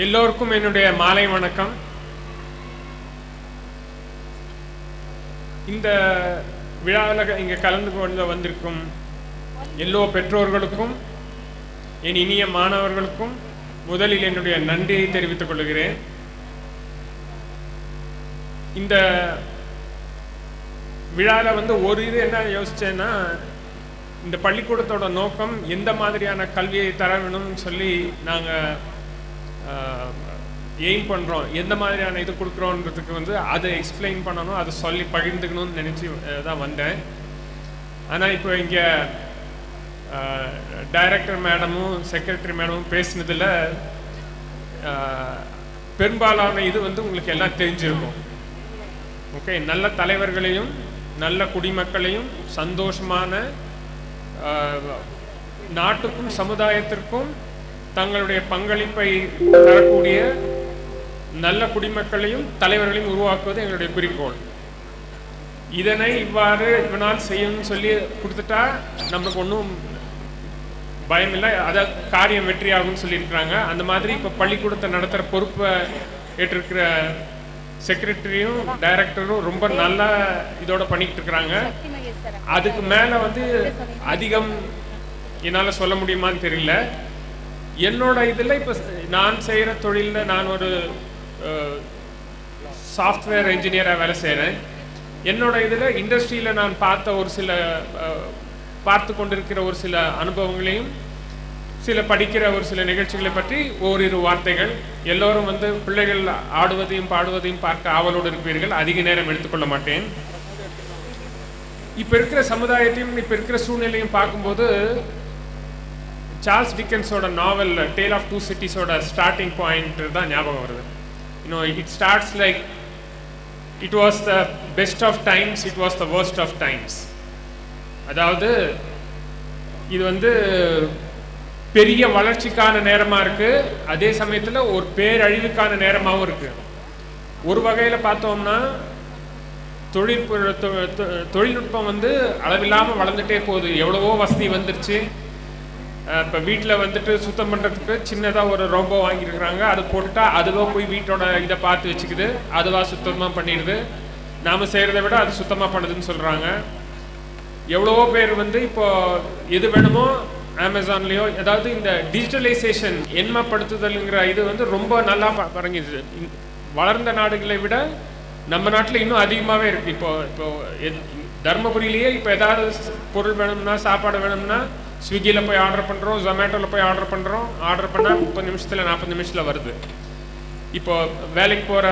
எல்லோருக்கும் என்னுடைய மாலை வணக்கம். இந்த விழாவில் இங்கே கலந்து கொண்டு வந்திருக்கும் எல்லோ பெற்றோர்களுக்கும் என் இனிய மாணவர்களுக்கும் முதலில் என்னுடைய நன்றியை தெரிவித்துக் கொள்கிறேன். இந்த விழாவில் ஒரு இது என்ன யோசிச்சேன்னா, இந்த பள்ளிக்கூடத்தோட நோக்கம் எந்த மாதிரியான கல்வியை தர வேணும்னு சொல்லி நாங்கள் எய்ம் பண்ணுறோம், எந்த மாதிரியான இது கொடுக்குறோன்றதுக்கு அதை எக்ஸ்பிளைன் பண்ணணும், அதை சொல்லி பகிர்ந்துக்கணும்னு நினச்சி தான் வந்தேன். ஆனால் இப்போ இங்கே டைரக்டர் மேடமும் செக்ரட்டரி மேடமும் பேசினதில் பெரும்பாலான இது உங்களுக்கு எல்லாம் தெரிஞ்சிருக்கும். ஓகே, நல்ல தலைவர்களையும் நல்ல குடிமக்களையும் சந்தோஷமான நாட்டுக்கும் சமுதாயத்திற்கும் தங்களுடைய பங்களிப்பை தரக்கூடிய நல்ல குடிமக்களையும் தலைவர்களையும் உருவாக்குவது எங்களுடைய குறிக்கோள். இதனை இவனால் செய்யணும்னு சொல்லி கொடுத்துட்டா நம்மளுக்கு ஒன்றும் பயமில்லை, அதை காரியம் வெற்றியாகும்னு சொல்லியிருக்கிறாங்க. அந்த மாதிரி இப்போ பள்ளிக்கூடத்தை நடத்துகிற பொறுப்பை ஏற்றிருக்கிற செக்ரட்டரியும் டைரக்டரும் ரொம்ப நல்லா இதோட பண்ணிக்கிட்டு இருக்கிறாங்க. அதுக்கு மேலே அதிகம் என்னால் சொல்ல முடியுமான்னு தெரியல. என்னோட இதில் இப்போ நான் செய்கிற தொழிலில் நான் ஒரு சாஃப்ட்வேர் இன்ஜினியராக வேலை செய்கிறேன். என்னோட இதில் இண்டஸ்ட்ரியில் நான் பார்த்து கொண்டிருக்கிற ஒரு சில அனுபவங்களையும் சில படிக்கிற ஒரு சில நிகழ்ச்சிகளை பற்றி ஓரிரு வார்த்தைகள். எல்லோரும் பிள்ளைகள் ஆடுவதையும் பாடுவதையும் பார்க்க ஆவலோடு இருப்பீர்கள். அதிக நேரம் எடுத்துக்கொள்ள மாட்டேன். இப்போ இருக்கிற சமுதாயத்தையும் இப்போ இருக்கிற சூழ்நிலையும் பார்க்கும்போது சார்ல்ஸ் டிக்கன்ஸோட நாவல் டேல் ஆஃப் டூ சிட்டிஸோட ஸ்டார்டிங் பாயிண்ட் தான் ஞாபகம் வருது. It starts like it was the best of times, it was the worst of times. அதாவது இது பெரிய வளர்ச்சிக்கான நேரமாக இருக்குது, அதே சமயத்தில் ஒரு பேரழிவுக்கான நேரமாகவும் இருக்குது. ஒரு வகையில் பார்த்தோம்னா தொழில்நுட்பம் அளவில்லாமல் வளர்ந்துட்டே போகுது. எவ்வளவோ வசதி வந்துருச்சு. இப்போ வீட்டில் சுத்தம் பண்ணுறதுக்கு சின்னதாக ஒரு ரோபோ வாங்கியிருக்கிறாங்க. அது போட்டுட்டா அதுவாக போய் வீட்டோட இதை பார்த்து வச்சுக்குது, அதுவாக சுத்தமாக பண்ணிடுது. நாம் செய்கிறத விட அது சுத்தமாக பண்ணுதுன்னு சொல்கிறாங்க. எவ்வளவோ பேர் இப்போ எது வேணுமோ அமேசான்லேயோ, அதாவது இந்த டிஜிட்டலைசேஷன் எண்மப்படுத்துதல்ங்கிற இது ரொம்ப நல்லா பரங்கிடுது. வளர்ந்த நாடுகளை விட நம்ம நாட்டில் இன்னும் அதிகமாகவே இருக்குது. இப்போ தர்மபுரியிலேயே இப்போ ஏதாவது பொருள் வேணும்னா, சாப்பாடு வேணும்னா ஸ்விக்கியில் போய் ஆர்டர் பண்ணுறோம், ஜொமேட்டோவில் போய் ஆர்டர் பண்ணுறோம். ஆர்டர் பண்ணால் 30 நிமிஷத்தில் 40 நிமிஷத்தில் வருது. இப்போ வேலைக்கு போகிற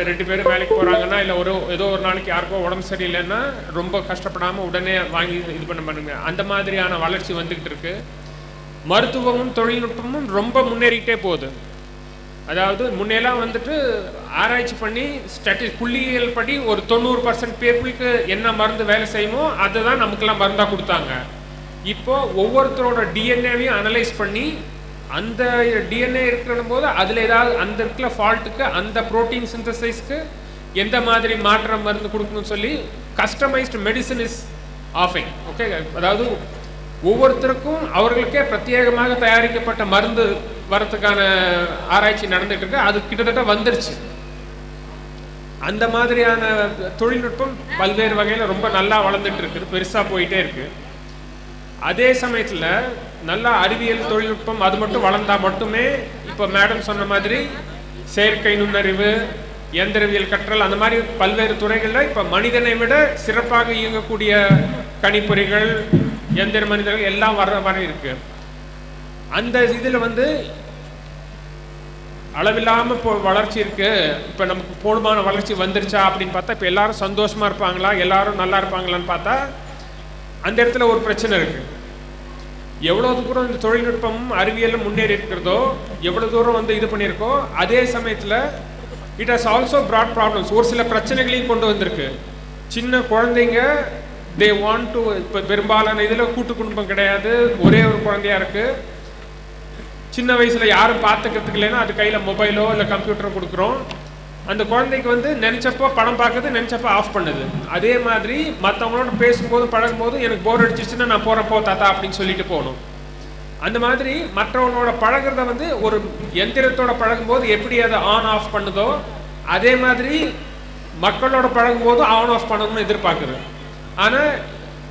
2 பேர் வேலைக்கு போகிறாங்கன்னா, இல்லை ஏதோ ஒரு நாளைக்கு யாருக்கோ உடம்பு சரியில்லைன்னா ரொம்ப கஷ்டப்படாமல் உடனே வாங்கி இது பண்ணுங்க. அந்த மாதிரியான வளர்ச்சி வந்துக்கிட்டு இருக்கு. மருத்துவமும் தொழில்நுட்பமும் ரொம்ப முன்னேறிக்கிட்டே போகுது. அதாவது முன்னெல்லாம் ஆராய்ச்சி பண்ணி புள்ளியியல் படி ஒரு 90% பேருக்கு என்ன மருந்து வேலை செய்யுமோ அதுதான் நமக்கெல்லாம் மருந்தாக கொடுத்தாங்க. இப்போ ஒவ்வொருத்தரோட டிஎன்ஏவையும் அனலைஸ் பண்ணி அந்த டிஎன்ஏ இருக்கிற போது அதில் ஏதாவது அந்த இருக்கிற ஃபால்ட்டுக்கு அந்த ப்ரோட்டீன் சிந்தசைஸ்க்கு எந்த மாதிரி மாற்ற மருந்து கொடுக்கணும்னு சொல்லி கஸ்டமைஸ்டு மெடிசன் இஸ் ஆஃபிங். ஓகே, அதாவது ஒவ்வொருத்தருக்கும் அவர்களுக்கே பிரத்யேகமாக தயாரிக்கப்பட்ட மருந்து வரத்துக்கான ஆராய்ச்சி நடந்துட்டு இருக்கு. அது கிட்டத்தட்ட வந்துருச்சு. அந்த மாதிரியான தொழில்நுட்பம் பல்வேறு வகையில் ரொம்ப நல்லா வளர்ந்துட்டு இருக்குது, பெருசாக போயிட்டே இருக்கு. அதே சமயத்தில் நல்ல அறிவியல் தொழில்நுட்பம் அது மட்டும் வளர்ந்தால் மட்டுமே இப்போ மேடம் சொன்ன மாதிரி செயற்கை நுண்ணறிவு, இயந்திரவியல் கற்றல், அந்த மாதிரி பல்வேறு துறைகளில் இப்போ மனிதனை விட சிறப்பாக இயங்கக்கூடிய கணிப்பொறிகள், எந்திர மனிதர்கள் எல்லாம் வர இருக்கு. அந்த இதில் அளவில்லாமல் இப்போ வளர்ச்சி இருக்கு. இப்போ நமக்கு போதுமான வளர்ச்சி வந்துருச்சா அப்படின்னு பார்த்தா இப்போ எல்லாரும் சந்தோஷமா இருப்பாங்களா, எல்லாரும் நல்லா இருப்பாங்களான்னு பார்த்தா அந்த இடத்துல ஒரு பிரச்சனை இருக்கு. எவ்வளோ தூரம் இந்த தொழில்நுட்பமும் அறிவியலும் முன்னேறி இருக்கிறதோ, எவ்வளோ தூரம் இது பண்ணியிருக்கோ, அதே சமயத்தில் it has also broad problems. ஒரு சில பிரச்சனைகளையும் கொண்டு வந்திருக்கு. சின்ன குழந்தைங்க தே வாண்ட் டு, இப்போ பெரும்பாலான இதில் கூட்டு குடும்பம் கிடையாது, ஒரே ஒரு குழந்தையா இருக்கு. சின்ன வயசுல யாரும் பார்த்துக்கிறதுக்கு இல்லைன்னா அது கையில் மொபைலோ இல்லை கம்ப்யூட்டரோ கொடுக்குறோம். அந்த குழந்தைக்கு நினச்சப்போ படம் பார்க்குது, நினச்சப்போ ஆஃப் பண்ணுது. அதே மாதிரி மற்றவங்களோட பேசும்போது பழகும்போது எனக்கு போர் அடிச்சிச்சுன்னா நான் போகிறப்போ தாத்தா அப்படின்னு சொல்லிட்டு போகணும். அந்த மாதிரி மற்றவங்களோட பழகிறத வந்து ஒரு எந்திரத்தோட பழகும்போது எப்படி அதை ஆன் ஆஃப் பண்ணுதோ அதே மாதிரி மக்களோட பழகும்போது ஆன் ஆஃப் பண்ணணும்னு எதிர்பார்க்குது. ஆனால்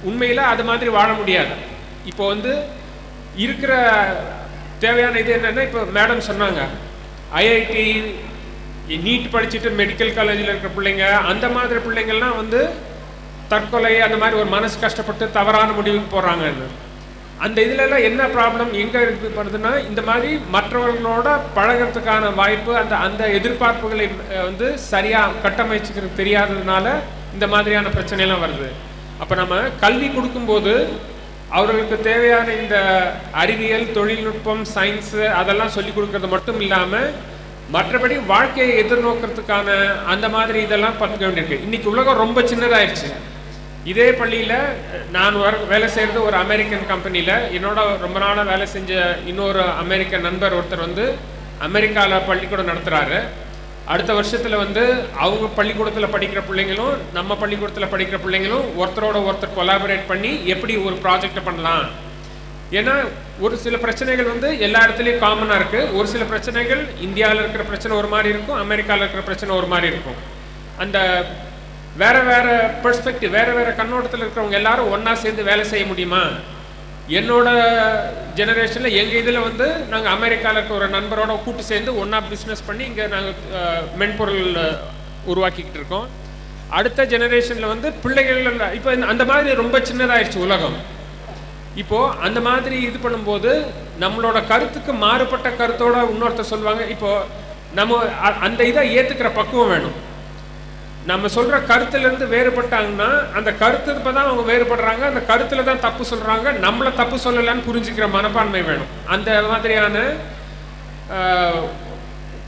உண்மையில் அது மாதிரி வாழ முடியாது. இப்போ வந்து இருக்கிற தேவையான இது என்னென்னா, இப்போ மேடம் சொன்னாங்க ஐஐடி நீட் படிச்சுட்டு மெடிக்கல் காலேஜில் இருக்கிற பிள்ளைங்க, அந்த மாதிரி பிள்ளைங்கள்லாம் வந்து தற்கொலை அந்த மாதிரி ஒரு மனசு கஷ்டப்பட்டு தவறான முடிவுக்கு போகிறாங்கன்னு. அந்த இதுலலாம் என்ன ப்ராப்ளம் எங்கே பண்ணுதுன்னா, இந்த மாதிரி மற்றவர்களோட பழகிறதுக்கான வாய்ப்பு அந்த அந்த எதிர்பார்ப்புகளை வந்து சரியாக கட்டமைச்சுக்கிறது தெரியாததுனால இந்த மாதிரியான பிரச்சனைலாம் வருது. அப்போ நம்ம கல்வி கொடுக்கும்போது அவர்களுக்கு தேவையான இந்த அறிவியல், தொழில்நுட்பம், சயின்ஸு அதெல்லாம் சொல்லி கொடுக்கறது மட்டும் இல்லாமல் மற்றபடி வாழ்க்கையை எதிர்நோக்கிறதுக்கான அந்த மாதிரி இதெல்லாம் பார்த்துக்க வேண்டியிருக்கு. இன்றைக்கி உலகம் ரொம்ப சின்னதாகிடுச்சு. இதே பள்ளியில் நான் வேலை செய்கிறது ஒரு அமெரிக்கன் கம்பெனியில், என்னோட ரொம்ப நாளாக வேலை செஞ்ச இன்னொரு அமெரிக்கன் நண்பர் ஒருத்தர் வந்து அமெரிக்காவில் பள்ளிக்கூடம் நடத்துகிறாரு. அடுத்த வருஷத்தில் வந்து அவங்க பள்ளிக்கூடத்தில் படிக்கிற பிள்ளைங்களும் நம்ம பள்ளிக்கூடத்தில் படிக்கிற பிள்ளைங்களும் ஒருத்தரோட ஒருத்தர் கொலாபரேட் பண்ணி எப்படி ஒரு ப்ராஜெக்டை பண்ணலாம். ஏன்னா ஒரு சில பிரச்சனைகள் வந்து எல்லா இடத்துலையும் காமனாக இருக்குது. ஒரு சில பிரச்சனைகள் இந்தியாவில் இருக்கிற பிரச்சனை ஒரு மாதிரி இருக்கும், அமெரிக்காவில் இருக்கிற பிரச்சனை ஒரு மாதிரி இருக்கும். அந்த வேறு வேறு பெர்ஸ்பெக்டிவ், வேறு வேறு கண்ணோட்டத்தில் இருக்கிறவங்க எல்லாரும் ஒன்றா சேர்ந்து வேலை செய்ய முடியுமா? என்னோட ஜெனரேஷனில் எங்கள் இதில் வந்து நாங்கள் அமெரிக்காவில் இருக்க ஒரு நண்பரோட கூட்டு சேர்ந்து ஒன்றா பிஸ்னஸ் பண்ணி இங்கே நாங்கள் மென்பொருள் உருவாக்கிக்கிட்டு இருக்கோம். அடுத்த ஜெனரேஷனில் வந்து பிள்ளைகள் இப்போ அந்த மாதிரி ரொம்ப சின்னதாகிடுச்சு உலகம். இப்போது அந்த மாதிரி இது பண்ணும்போது நம்மளோட கருத்துக்கு மாறுபட்ட கருத்தோட இன்னொருத்தர் சொல்லுவாங்க. இப்போது நம்ம அந்த இதை ஏற்றுக்கிற பக்குவம் வேணும். நம்ம சொல்கிற கருத்துலேருந்து வேறுபட்டாங்கன்னா அந்த கருத்து இப்போ தான் அவங்க வேறுபடுறாங்க, அந்த கருத்தில் தான் தப்பு சொல்கிறாங்க, நம்மளை தப்பு சொல்லலைன்னு புரிஞ்சுக்கிற மனப்பான்மை வேணும். அந்த மாதிரியான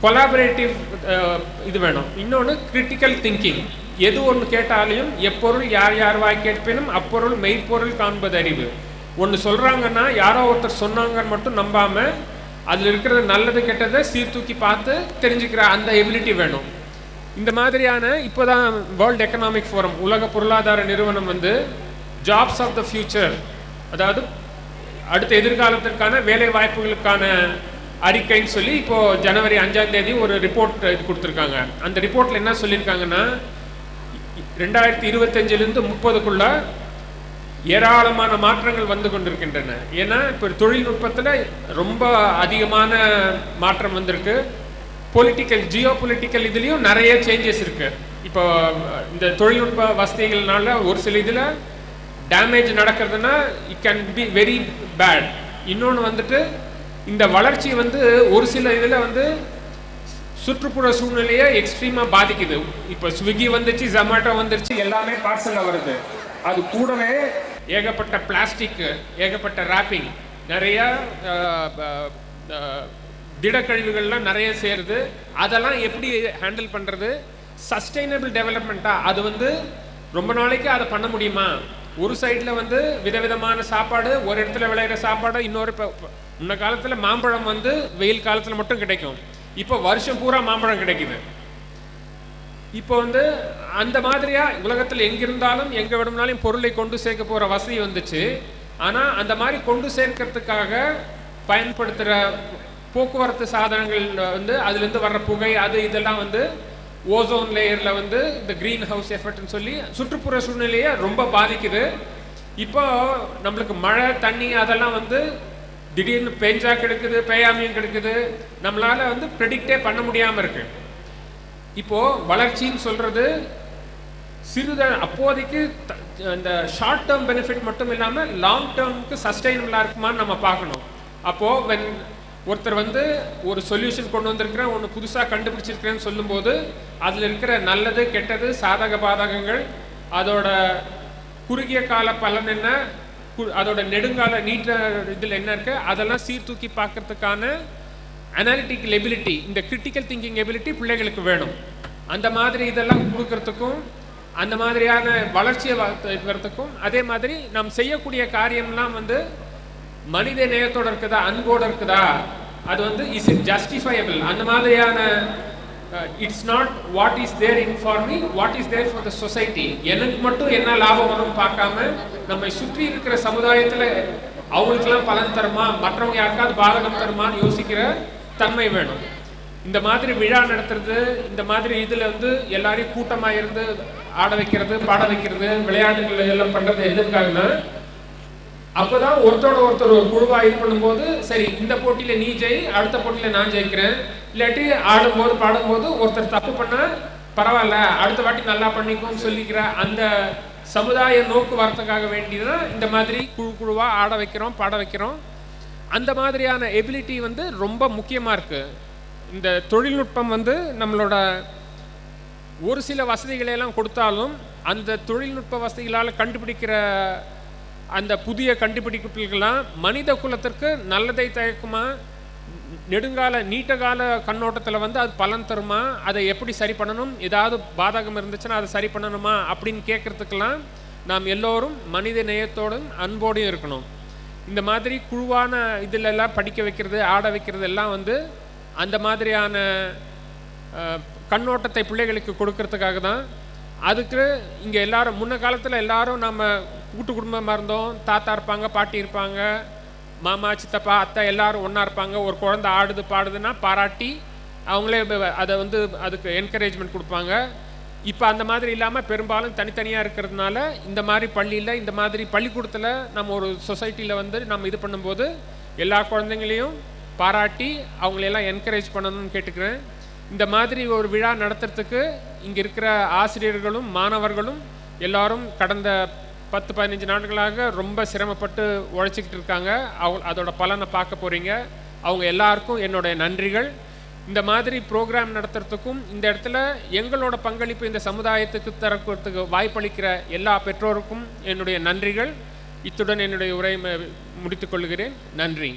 கொலாபரேட்டிவ் இது வேணும். இன்னொன்று கிரிட்டிக்கல் திங்கிங். எது ஒன்று கேட்டாலையும் எப்பொருள் யார் யார் வாய் கேட்பினும் அப்பொருள் மெய்ப்பொருள் காண்பது அறிவு. ஒன்று சொல்கிறாங்கன்னா யாரோ ஒருத்தர் சொன்னாங்கன்னு மட்டும் நம்பாமல் அதில் இருக்கிறது நல்லது கெட்டதை சீர்தூக்கி பார்த்து தெரிஞ்சுக்கிற அந்த எபிலிட்டி வேணும். இந்த மாதிரியான இப்போ தான் வேர்ல்டு எக்கனாமிக் ஃபோரம், உலக பொருளாதார நிறுவனம் வந்து ஜாப்ஸ் ஆஃப் த ஃபியூச்சர், அதாவது அடுத்த எதிர்காலத்திற்கான வேலை வாய்ப்புகளுக்கான அறிக்கைன்னு சொல்லி இப்போது ஜனவரி 5ஆம் தேதி ஒரு ரிப்போர்ட் இது கொடுத்துருக்காங்க. அந்த ரிப்போர்ட்டில் என்ன சொல்லியிருக்காங்கன்னா 2025லேருந்து 30க்குள்ளே ஏராளமான மாற்றங்கள் வந்து கொண்டிருக்கின்றன. ஏன்னா இப்போ தொழில்நுட்பத்தில் ரொம்ப அதிகமான மாற்றம் வந்திருக்கு. பொலிட்டிக்கல், ஜியோ பொலிட்டிக்கல் இதுலேயும் நிறைய சேஞ்சஸ் இருக்குது. இப்போ இந்த தொழில்நுட்ப வசதிகள்னால ஒரு சில இதில் டேமேஜ் நடக்கிறதுனா it can be very bad. இன்னொன்று வந்துட்டு இந்த வளர்ச்சி வந்து ஒரு சில இதில் வந்து சுற்றுப்புற சூழ்நிலையை எக்ஸ்ட்ரீமாக பாதிக்குது. இப்போ ஸ்விக்கி வந்துச்சு, ஜொமேட்டோ வந்துருச்சு, எல்லாமே பார்சலில் வருது. அது கூடவே ஏகப்பட்ட பிளாஸ்டிக்கு, ஏகப்பட்ட ராப்பிங், நிறையா திடக்கழிவுகள்லாம் நிறைய சேருது. அதெல்லாம் எப்படி ஹேண்டில் பண்ணுறது? சஸ்டைனபிள் டெவலப்மெண்ட்டாக அது வந்து ரொம்ப நாளைக்கு அதை பண்ண முடியுமா? ஒரு சைடில் வந்து விதவிதமான சாப்பாடு, ஒரு இடத்துல விளையிற சாப்பாடு, இன்னொரு இப்போ முன்ன காலத்தில் மாம்பழம் வந்து வெயில் காலத்தில் மட்டும் கிடைக்கும், இப்போ வருஷம் பூரா மாம்பழம் கிடைக்குது. இப்போ வந்து அந்த மாதிரியாக உலகத்தில் எங்கிருந்தாலும் எங்கே விடம்னாலும் பொருளை கொண்டு சேர்க்க போகிற வசதி வந்துச்சு. ஆனால் அந்த மாதிரி கொண்டு சேர்க்கறதுக்காக பயன்படுத்துகிற போக்குவரத்து சாதனங்கள் வந்து அதுலேருந்து வர்ற புகை அது இதெல்லாம் வந்து ஓசோன் லேயரில் வந்து இந்த க்ரீன் ஹவுஸ் எஃபெக்ட்னு சொல்லி சுற்றுப்புற சூழ்நிலையை ரொம்ப பாதிக்குது. இப்போ நம்மளுக்கு மழை தண்ணி அதெல்லாம் வந்து திடீர்னு பெஞ்சா கிடைக்குது, பெய்யாமையும் கிடைக்குது. நம்மளால் வந்து ப்ரெடிக்டே பண்ண முடியாமல் இருக்குது. இப்போது வளர்ச்சின்னு சொல்கிறது அப்போதைக்கு இந்த ஷார்ட் டேர்ம் பெனிஃபிட் மட்டும் இல்லாமல் லாங் டேர்முக்கு சஸ்டைனபிளாக இருக்குமான்னு நம்ம பார்க்கணும். அப்போது ஒருத்தர் வந்து ஒரு சொல்யூஷன் கொண்டு வந்திருக்கிறேன், ஒன்று புதுசாக கண்டுபிடிச்சிருக்கிறேன்னு சொல்லும்போது அதில் இருக்கிற நல்லது கெட்டது சாதக பாதகங்கள், அதோட குறுகிய கால பலன் என்ன, அதோட நெடுங்கால நீட்ட இதில் என்ன இருக்குது, அதெல்லாம் சீர்தூக்கி பார்க்கறதுக்கான அனாலிட்டிக்கல் எபிலிட்டி, இந்த கிரிட்டிக்கல் திங்கிங் எபிலிட்டி பிள்ளைகளுக்கு வேணும். அந்த மாதிரி இதெல்லாம் கொடுக்கறதுக்கும் அந்த மாதிரியான வளர்ச்சியை இருக்கிறதுக்கும் அதே மாதிரி நாம் செய்யக்கூடிய காரியம்லாம் வந்து மனித நேயத்தோடு இருக்குதா, அன்போடு இருக்குதா, அது வந்து இஸ் இட் ஜஸ்டிஃபையபிள், அந்த மாதிரியான it's not what is there in for me, what is there for the society. எனக்கு மட்டும் என்ன லாபம் வரும்னு பார்க்காம நம்மை சுற்றி இருக்கிற சமுதாயத்தில் அவங்களுக்கெல்லாம் பலன் தருமா, மற்றவங்க யாருக்காவது பாதகம் தருமான்னு யோசிக்கிற தன்மை வேணும். இந்த மாதிரி விழா நடத்துறது, இந்த மாதிரி இதில் வந்து எல்லாரையும் கூட்டமாக இருந்து ஆட வைக்கிறது, பாட வைக்கிறது, விளையாட்டுகள் எல்லாம் பண்ணுறது எதுக்காகனா, அப்போ தான் ஒருத்தரோட ஒருத்தர் ஒரு குழுவாக இது பண்ணும்போது, சரி இந்த போட்டியில் நீ ஜெய், அடுத்த போட்டியில் நான் ஜெயிக்கிறேன், இல்லாட்டி ஆடும்போது பாடும்போது ஒருத்தர் தப்பு பண்ணால் பரவாயில்ல அடுத்த வாட்டி நல்லா பண்ணிக்கோன்னு சொல்லிக்கிற அந்த சமுதாய நோக்கு வரத்துக்காக வேண்டிதான் இந்த மாதிரி குழுவாக ஆட வைக்கிறோம், பாட வைக்கிறோம். அந்த மாதிரியான எபிலிட்டி வந்து ரொம்ப முக்கியமாக இருக்குது. இந்த தொழில்நுட்பம் வந்து நம்மளோட ஒரு சில வசதிகளையெல்லாம் கொடுத்தாலும் அந்த தொழில்நுட்ப வசதிகளால் கண்டுபிடிக்கிற அந்த புதிய கண்டுபிடிப்புகள்லாம் மனித குலத்திற்கு நல்லதை தயக்குமா, நெடுங்கால நீட்டகால கண்ணோட்டத்தில் வந்து அது பலன் தருமா, அதை எப்படி சரி பண்ணணும், ஏதாவது பாதகம் இருந்துச்சுன்னா அதை சரி பண்ணணுமா அப்படின்னு கேட்குறதுக்கெல்லாம் நாம் எல்லோரும் மனித நேயத்தோடும் அன்போடையும் இருக்கணும். இந்த மாதிரி குழுவான இதிலெல்லாம் படிக்க வைக்கிறது, ஆட வைக்கிறது எல்லாம் வந்து அந்த மாதிரியான கண்ணோட்டத்தை பிள்ளைகளுக்கு கொடுக்கறதுக்காக தான். அதுக்கு இங்கே எல்லாரும் முன்ன காலத்தில் எல்லாரும் நம்ம கூட்டு குடும்பமாக இருந்தோம். தாத்தா இருப்பாங்க, பாட்டி இருப்பாங்க, மாமா, சித்தப்பா, அத்தை எல்லாரும் ஒன்றா இருப்பாங்க. ஒரு குழந்தை ஆடுது பாடுதுன்னா பாராட்டி அவங்களே அதை வந்து அதுக்கு என்கரேஜ்மெண்ட் கொடுப்பாங்க. இப்போ அந்த மாதிரி இல்லாமல் பெரும்பாலும் தனித்தனியாக இருக்கிறதுனால இந்த மாதிரி பள்ளியில், இந்த மாதிரி பள்ளிக்கூடத்தில் நம்ம ஒரு சொசைட்டியில் வந்து நம்ம இது பண்ணும்போது எல்லா குழந்தைங்களையும் பாராட்டி அவங்களையெல்லாம் என்கரேஜ் பண்ணணும்னு கேட்டுக்கிறேன். இந்த மாதிரி ஒரு விழா நடத்துறதுக்கு இங்கே இருக்கிற ஆசிரியர்களும் மாணவர்களும் எல்லாரும் கடந்த 10-15 நாட்களாக ரொம்ப சிரமப்பட்டு உழைச்சிக்கிட்டு இருக்காங்க. அதோட பலனை பார்க்க போகிறீங்க. அவங்க எல்லாருக்கும் என்னுடைய நன்றிகள். இந்த மாதிரி ப்ரோக்ராம் நடத்துறதுக்கும் இந்த இடத்துல எங்களோட பங்களிப்பு இந்த சமுதாயத்துக்கு தரக்கிறதுக்கு வாய்ப்பளிக்கிற எல்லா பெற்றோருக்கும் என்னுடைய நன்றிகள். இத்துடன் என்னுடைய உரையை முடித்துக்கொள்கிறேன். நன்றி.